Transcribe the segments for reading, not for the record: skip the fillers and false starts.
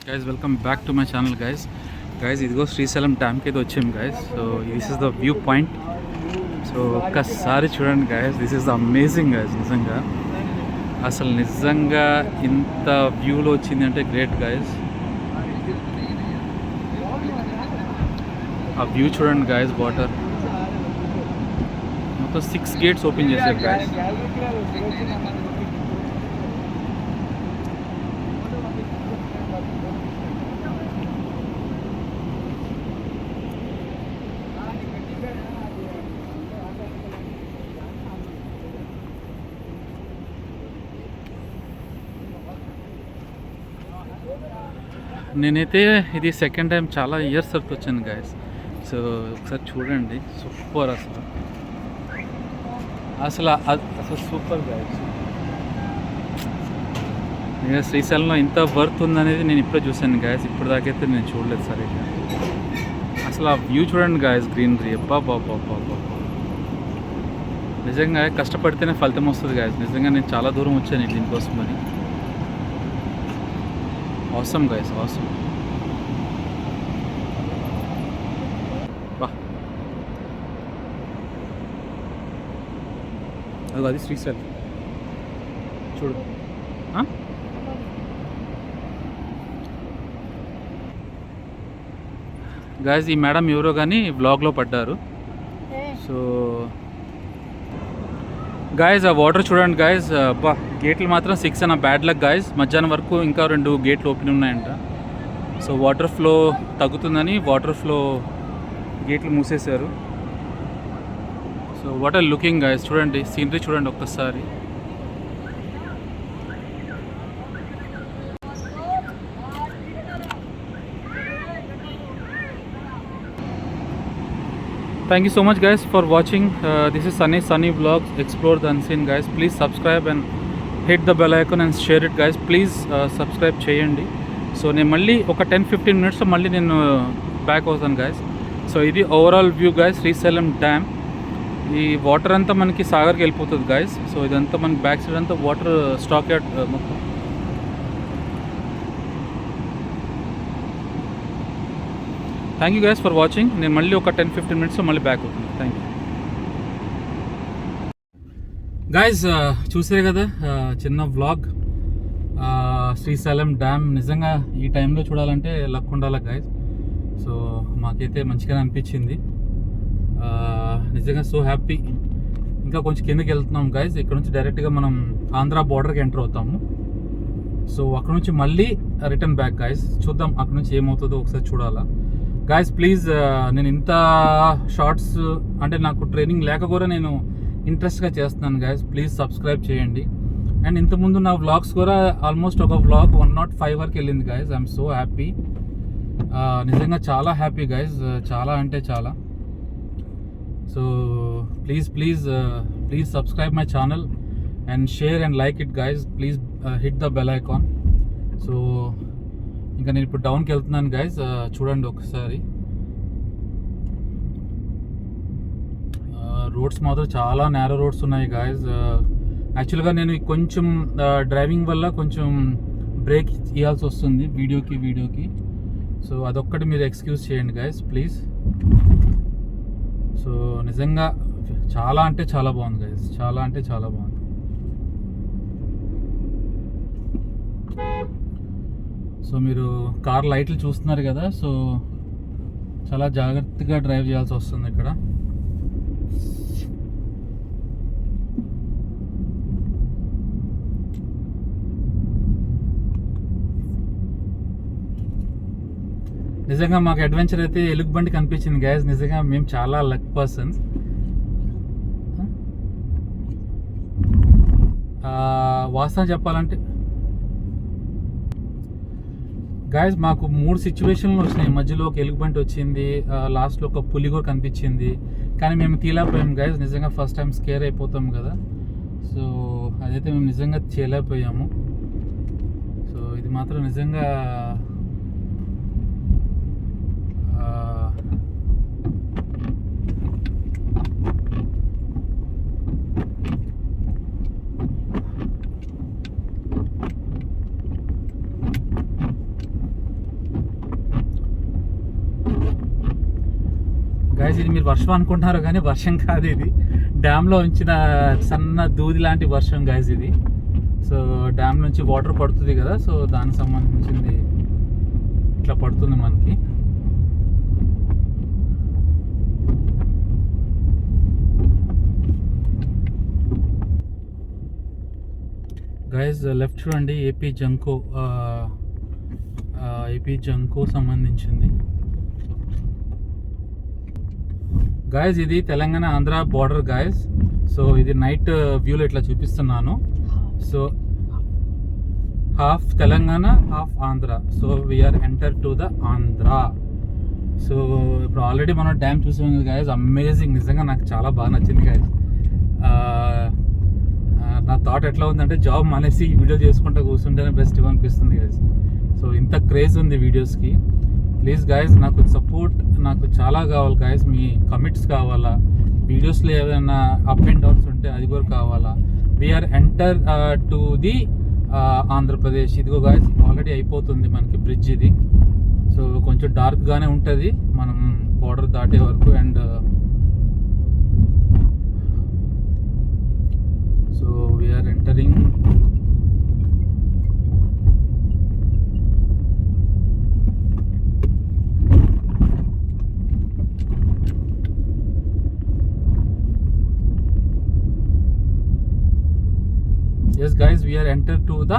Guys, welcome back to my channel, guys. ఇదిగో శ్రీశైలం డ్యామ్కి అయితే వచ్చాము guys. So this is the view point. So ఒక్కసారి చూడండి guys, this is the amazing guys. నిజంగా అసలు నిజంగా ఇంత వ్యూలో వచ్చింది అంటే గ్రేట్ గైస్. ఆ వ్యూ చూడండి గైస్. వాటర్ మొత్తం 6 గేట్స్ ఓపెన్ చేశారు గైస్. నేనైతే ఇది సెకండ్ టైం, చాలా ఇయర్స్ తర్వాత వచ్చాను గైస్. సో ఒకసారి చూడండి, సూపర్ అసలు అసలు అసలు సూపర్ గైస్. నేను శ్రీశైలంలో ఇంత వర్త్ ఉందనేది నేను ఇప్పుడే చూశాను గైస్. ఇప్పుడు దాకైతే నేను చూడలేదు సరిగ్గా. అసలు ఆ వ్యూ చూడండి గైస్, గ్రీనరీ. అబ్బా బాబా బాబా, నిజంగా కష్టపడితేనే ఫలితం వస్తుంది గైస్. నిజంగా నేను చాలా దూరం వచ్చాను దీనికోసమని. awesome guys, awesome. అది శ్రీశైలం చూడు. గాయస్, ఈ మేడం ఎవరో కానీ బ్లాగ్లో పడ్డారు. సో గాయస్, ఆ వాటర్ చూడండి గాయస్. అబ్బా, గేట్లు మాత్రం 6 అన్న బ్యాడ్ లక్ గాయస్. మధ్యాహ్నం వరకు ఇంకా 2 గేట్లు ఓపెన్ ఉన్నాయంట. సో వాటర్ ఫ్లో తగ్గుతుందని వాటర్ ఫ్లో గేట్లు మూసేశారు. So what are looking guys, చూడండి సీనరీ చూడండి ఒక్కసారి. Thank you so much guys for watching. This is Sunny Vlogs, Explore the Unseen guys. Please subscribe and hit the bell icon and share it guys. Please subscribe cheyandi. So నేను మళ్ళీ ఒక 10-15 minutes మళ్ళీ నేను back అవుతాను guys. So ఇది overall view guys, Srisailam dam. ఈ water అంతా మనకి సాగర్కి వెళ్ళిపోతుంది guys. సో ఇదంతా మనకి బ్యాక్ సైడ్ అంతా వాటర్ స్టాక్ యార్డ్ మొత్తం. Thank you guys for watching. నేను మళ్ళీ ఒక 10-15 minutes మళ్ళీ బ్యాక్ అవుతుంది. Thank you guys. చూసారు కదా చిన్న వ్లాగ్. శ్రీశైలం డ్యామ్ నిజంగా ఈ టైంలో చూడాలంటే లక్ ఉండాలి గైస్. సో మాకైతే మంచిగానే అనిపించింది. నిజంగా సో హ్యాపీ. ఇంకా కొంచెం కిందకి వెళ్తున్నాం గైస్. ఇక్కడ నుంచి డైరెక్ట్గా మనం ఆంధ్ర బార్డర్కి ఎంటర్ అవుతాము. సో అక్కడ నుంచి మళ్ళీ రిటర్న్ బ్యాక్ గైస్. చూద్దాం అక్కడ నుంచి ఏమవుతుందో ఒకసారి చూడాలా గాయస్. ప్లీజ్, నేను ఇంత షార్ట్స్ అంటే నాకు ట్రైనింగ్ లేక కూడా నేను ఇంట్రెస్ట్గా చేస్తున్నాను గాయస్. ప్లీజ్ సబ్స్క్రైబ్ చేయండి. అండ్ ఇంతకుముందు నా వ్లాగ్స్ కూడా ఆల్మోస్ట్ ఒక వ్లాగ్ 105 వరకు వెళ్ళింది గాయస్. I'm so happy. నిజంగా చాలా హ్యాపీ గాయస్, చాలా అంటే చాలా. So please subscribe my channel and share and like it guys. Please hit the bell icon. So ఇంకా నేను ఇప్పుడు డౌన్కి వెళ్తున్నాను గైజ్. చూడండి ఒకసారి. రోడ్స్ మాత్రం చాలా నేరో రోడ్స్ ఉన్నాయి గాయస్. యాక్చువల్గా నేను కొంచెం డ్రైవింగ్ వల్ల కొంచెం బ్రేక్ ఇవ్వాల్సి వస్తుంది వీడియోకి. సో అదొక్కటి మీరు ఎక్స్క్యూజ్ చేయండి గాయస్ ప్లీజ్. సో నిజంగా చాలా అంటే చాలా బాగుంది గాయస్, చాలా అంటే చాలా బాగుంది. సో మీరు కార్ లైట్లు చూస్తున్నారు కదా. సో చాలా జాగ్రత్తగా డ్రైవ్ చేయాల్సి వస్తుంది ఇక్కడ. నిజంగా మాకు అడ్వెంచర్ అయితే ఎలుగుబంటి కనిపించింది గ్యాస్. నిజంగా మేము చాలా లక్ పర్సన్స్. వాస్తవం చెప్పాలంటే గాయస్, మాకు 3 సిచ్యువేషన్లు వచ్చినాయి. మధ్యలో ఒక ఎలుగుబంటి వచ్చింది, లాస్ట్లో ఒక పులి కూడా కనిపించింది. కానీ మేము తీలేకపోయాం గాయస్. నిజంగా ఫస్ట్ టైం స్కేర్ అయిపోతాం కదా. సో అదైతే మేము నిజంగా చేయలేకపోయాము. సో ఇది మాత్రం నిజంగా గైస్ ఇది మీరు వర్షం అనుకుంటున్నారు కానీ వర్షం కాదు, ఇది డ్యామ్లో ఉంచిన సన్న దూది లాంటి వర్షం గైస్ ఇది. సో డ్యామ్ నుంచి వాటర్ పడుతుంది కదా, సో దానికి సంబంధించింది ఇట్లా పడుతుంది మనకి. గైస్ లెఫ్ట్ చూడండి, ఏపీ జంకో సంబంధించింది. గాయస్ ఇది Telangana Andhra border guys. So ఇది నైట్ వ్యూలో ఇట్లా చూపిస్తున్నాను. So half Telangana half Andhra. So we are enter to the Andhra. So ఇప్పుడు ఆల్రెడీ మనం డ్యామ్ చూసాం కదా గాయస్, అమేజింగ్, నిజంగా నాకు చాలా బాగా నచ్చింది గాయస్. నా థాట్ ఎట్లా ఉందంటే జాబ్ మానేసి ఈ వీడియో చేసుకుంటూ కూర్చుంటేనే బెస్ట్ అనిపిస్తుంది గాయస్. సో ఇంత క్రేజ్ ఉంది వీడియోస్కి. ప్లీజ్ గాయస్ నాకు సపోర్ట్ నాకు చాలా కావాలి గాయస్. మీ కమెంట్స్ కావాలా, వీడియోస్లో ఏదైనా అప్ అండ్ డౌన్స్ ఉంటే అది కూడా కావాలా. We're enter to the Andhra Pradesh. ఇదిగో గాయస్ ఆల్రెడీ అయిపోతుంది మనకి బ్రిడ్జ్ ఇది. సో కొంచెం డార్క్గానే ఉంటుంది మనం బార్డర్ దాటే వరకు. And so we are entering. Yes guys, we are entered to the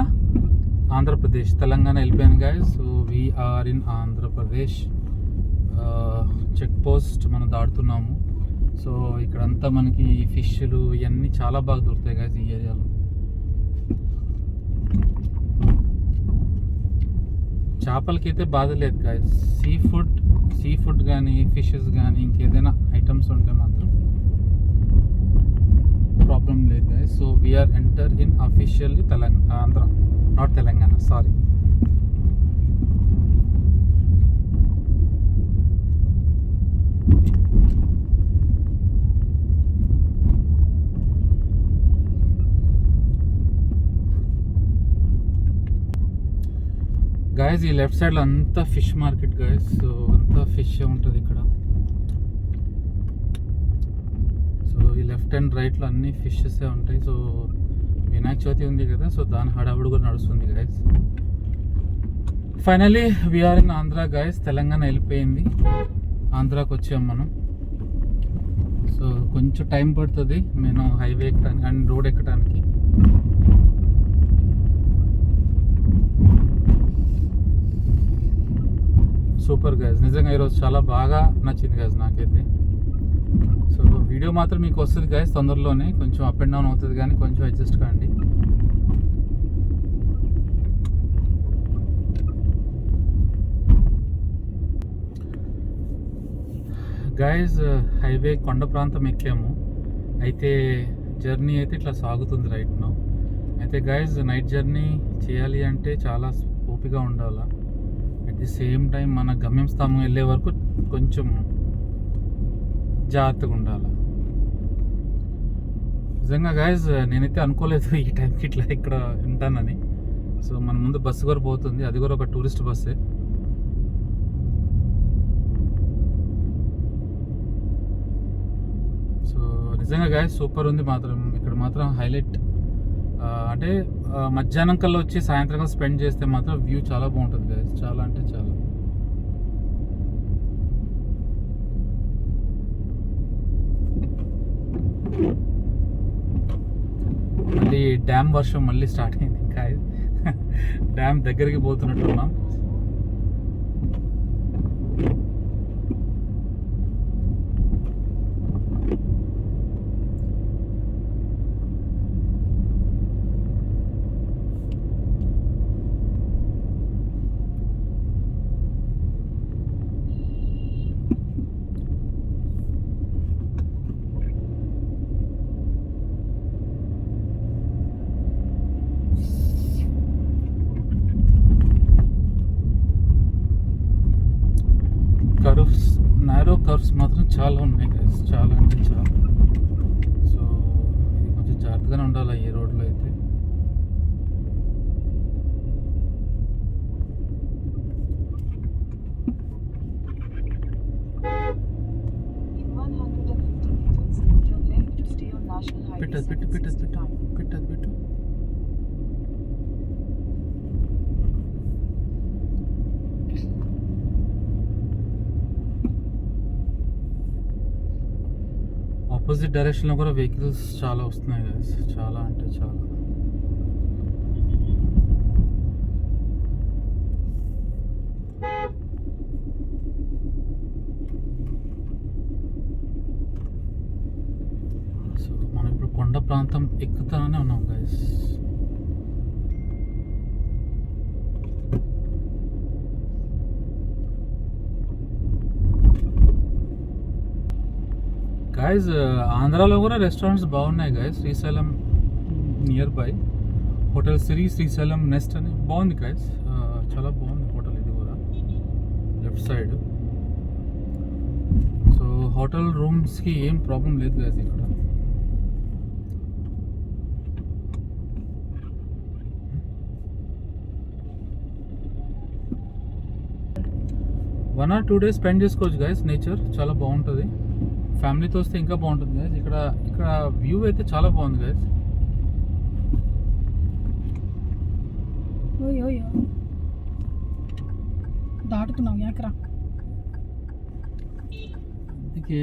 Andhra Pradesh. Telangana వెళ్ళిపోయాను guys. So we are in Andhra Pradesh. Check post మనం దాటుతున్నాము. సో ఇక్కడంతా మనకి ఫిష్లు ఇవన్నీ చాలా బాగా దొరుకుతాయి guys ఈ ఏరియాలో. చేపలకి అయితే బాధ లేదు guys. సీ ఫుడ్ కానీ ఫిషెస్ కానీ ఇంకేదైనా ఐటమ్స్ ఉంటే మాత్రం ప్రాబ్లం లేదు guys. So we are enter in officially Andhra, not Telangana, sorry. guys ఈ లెఫ్ట్ సైడ్లో అంతా ఫిష్ మార్కెట్ guys. సో అంతా ఫిష్ ఉంటుంది ఇక్కడ. ఈ లెఫ్ట్ అండ్ రైట్లో అన్ని ఫిషెసే ఉంటాయి. సో వినాయక చవితి ఉంది కదా, సో దాని హడావుడు కూడా నడుస్తుంది guys. Finally we are in Andhra guys. Telangana వెళ్ళిపోయింది, ఆంధ్రాకి వచ్చాం మనం. సో కొంచెం టైం పడుతుంది నేను హైవే ఎక్కడానికి అండ్ రోడ్ ఎక్కడానికి. సూపర్ గైస్, నిజంగా ఈరోజు చాలా బాగా నచ్చింది గైస్ నాకైతే. సో వీడియో మాత్రం మీకు వస్తుంది గైస్ తొందరలోనే. కొంచెం అప్ అండ్ డౌన్ అవుతుంది కానీ కొంచెం అడ్జస్ట్ కాండి. గైస్ హైవే కొండ ప్రాంతం ఎక్కాము. అయితే జర్నీ అయితే ఇట్లా సాగుతుంది రైట్ నౌ. అయితే గైస్ నైట్ జర్నీ చేయాలి అంటే చాలా ఓపిక ఉండాలి. అట్ ది సేమ్ టైం మన గమ్యస్థానం వెళ్ళే వరకు కొంచెం జాగ్రత్తగా ఉండాలి. నిజంగా గాయస్ నేనైతే అనుకోలేదు ఈ టైంకి ఇట్లా ఇక్కడ ఉంటానని. సో మన ముందు బస్సు కూడా పోతుంది, అది కూడా ఒక టూరిస్ట్ బస్సే. సో నిజంగా గాయస్ సూపర్ ఉంది మాత్రం. ఇక్కడ మాత్రం హైలైట్ అంటే మధ్యాహ్నం కల్లా వచ్చి సాయంత్రం స్పెండ్ చేస్తే మాత్రం వ్యూ చాలా బాగుంటుంది గాయస్, చాలా అంటే చాలా. మళ్ళీ డ్యామ్ వర్షం మళ్ళీ స్టార్ట్ అయింది ఇంకా. డ్యామ్ దగ్గరికి పోతున్నట్టున్నాం. నారో కర్వ్స్ మాత్రం చాలా ఉన్నాయి గైస్, చాలా అంటే చాలా. సో ఇది కొంచెం జాగ్రత్తగానే ఉండాలి ఈ రోడ్లో అయితే. ఆపోజిట్ డైరెక్షన్లో కూడా వెహికల్స్ చాలా వస్తున్నాయి గైస్, చాలా అంటే చాలా. సో మనం ఇప్పుడు కొండ ప్రాంతం ఎక్కుతానే ఉన్నాం గైస్. గైస్ ఆంధ్రాలో కూడా రెస్టారెంట్స్ బాగున్నాయి guys. Srisailam near by hotel Srisailam nest అని బాగుంది గైస్, చాలా బాగుంది హోటల్ ఇది కూడా, లెఫ్ట్ సైడ్. సో హోటల్ రూమ్స్కి ఏం ప్రాబ్లం లేదు గైస్ ఇక్కడ. వన్ ఆర్ 2 days స్పెండ్ చేసుకోవచ్చు గైస్. నేచర్ చాలా బాగుంటుంది, ఫ్యామిలీతో వస్తే ఇంకా బాగుంటుంది గైస్. ఇక్కడ వ్యూ అయితే చాలా బాగుంది గైస్. దాటుతున్నావు యాకరా. అందుకే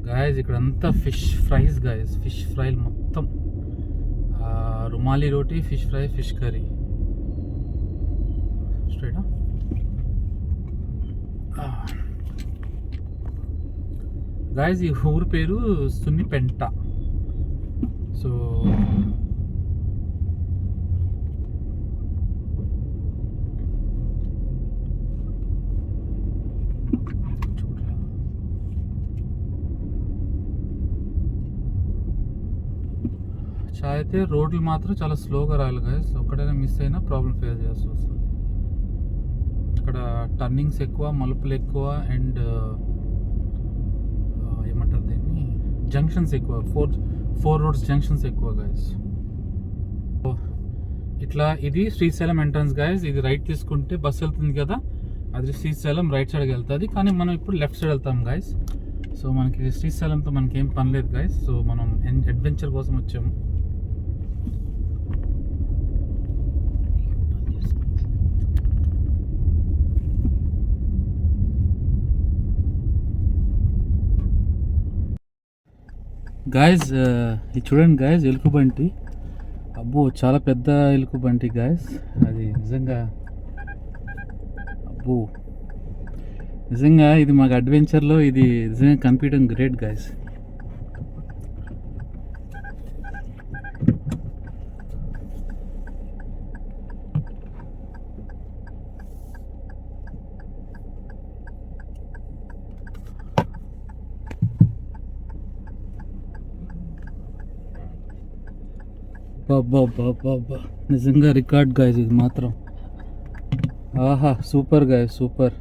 గాయస్ ఇక్కడ అంతా ఫిష్ ఫ్రైస్ గాయస్, ఫిష్ ఫ్రైలు మొత్తం. Rumali roti, fish fry, fish curry. స్ట్రైటా గాయస్, ఈ ఊరు పేరు సున్నిపెంట. సో చాయ్ అయితే రోడ్లు మాత్రం చాలా స్లోగా రాయాలి గాయస్. ఒక్కడైనా మిస్ అయినా ప్రాబ్లం ఫేస్ చేయాల్సి వస్తుంది. ఇక్కడ టర్నింగ్స్ ఎక్కువ, మలుపులు ఎక్కువ, అండ్ ఏమంటారు దీన్ని, జంక్షన్స్ ఎక్కువ. ఫోర్ రోడ్స్ జంక్షన్స్ ఎక్కువ గాయస్. ఇట్లా ఇది శ్రీశైలం ఎంట్రన్స్ గాయస్. ఇది రైట్ తీసుకుంటే బస్సు వెళ్తుంది కదా, అది శ్రీశైలం రైట్ సైడ్కి వెళ్తుంది. కానీ మనం ఇప్పుడు లెఫ్ట్ సైడ్ వెళ్తాం గాయస్. సో మనకి శ్రీశైలంతో మనకి ఏం పని లేదు గాయస్. సో మనం అడ్వెంచర్ కోసం వచ్చాము. గాయస్ ఇది చూడండి గాయస్, ఎలుకబంటి. అబ్బో చాలా పెద్ద ఎలుకబంటి గాయస్. అది నిజంగా అబ్బో, నిజంగా ఇది మాకు అడ్వెంచర్లో ఇది నిజంగా కనిపించడం గ్రేట్ గాయస్. బాబా నిజంగా రికార్డ్ గాయస్ ఇది మాత్రం. ఆహా సూపర్ గాయస్, సూపర్.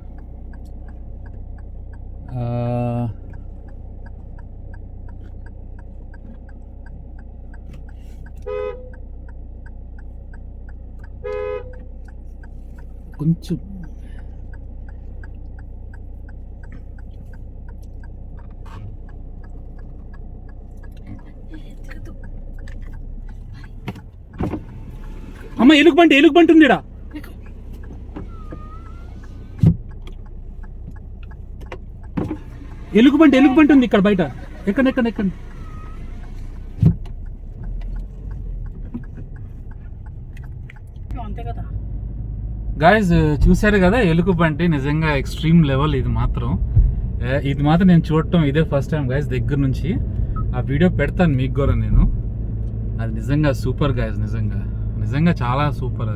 కొంచెం అమ్మ, ఎలుగుబంటి ఉంది ఈడ. ఎలుగుబంటి ఉంది ఇక్కడ బయట. ఎక్కండి. గాయస్ చూసారు కదా ఎలుగుబంటి, నిజంగా ఎక్స్ట్రీమ్ లెవెల్. ఇది మాత్రం నేను చూడటం ఇదే ఫస్ట్ టైం గాయస్ దగ్గర నుంచి. ఆ వీడియో పెడతాను మీకు కూడా నేను. అది నిజంగా సూపర్ గాయస్, నిజంగా చాలా సూపర్.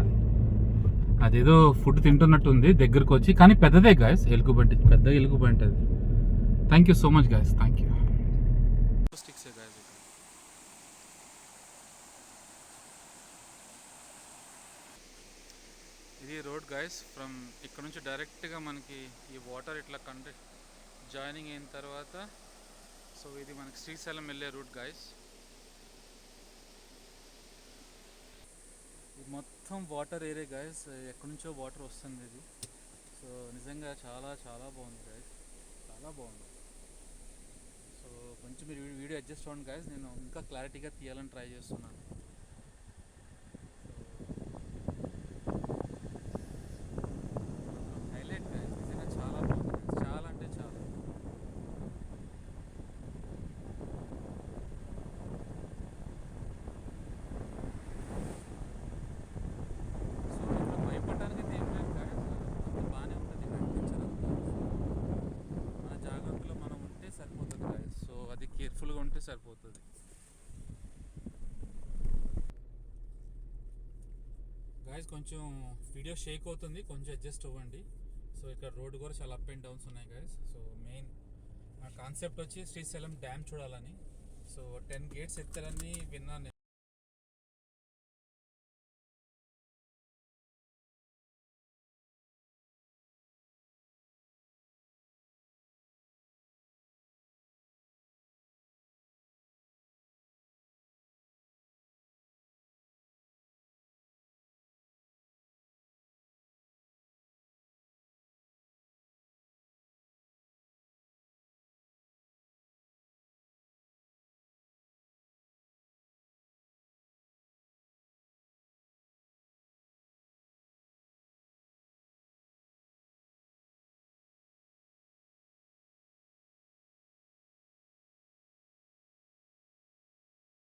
అదేదో ఫుడ్ తింటున్నట్టుంది దగ్గరకు వచ్చి, కానీ పెద్దదే గాయస్ ఎలుగుబంటి, పెద్ద ఎలుగుబంటి అది. Thank you so much guys, thank you. ఇది రోడ్ గాయస్. ఫ్రమ్ ఇక్కడ నుంచి డైరెక్ట్గా మనకి ఈ వాటర్ ఇట్లా జాయినింగ్ అయిన తర్వాత, సో ఇది మనకి శ్రీశైలం వెళ్ళే రూట్ గాయస్. ఇది మొత్తం వాటర్ ఏరియా గాయస్, ఎక్కడి నుంచో వాటర్ వస్తుంది ఇది. సో నిజంగా చాలా చాలా బాగుంది గాయస్, చాలా బాగుంది. సో కొంచెం మీరు వీడియో అడ్జస్ట్ అవ్వండి గాయస్, నేను ఇంకా క్లారిటీగా తీయాలని ట్రై చేస్తున్నాను. హైలైట్ గాయస్, నిజంగా చాలా బాగుంది, చాలా అంటే చాలా. గాయస్ కొంచెం వీడియో షేక్ అవుతుంది, కొంచెం అడ్జస్ట్ అవ్వండి. సో ఇక్కడ రోడ్ కూడా చాలా అప్ అండ్ డౌన్స్ ఉన్నాయి గాయస్. సో మెయిన్ నా కాన్సెప్ట్ వచ్చి శ్రీశైలం డ్యామ్ చూడాలని. సో 10 గేట్స్ ఎత్తారని విన్నాను నేను.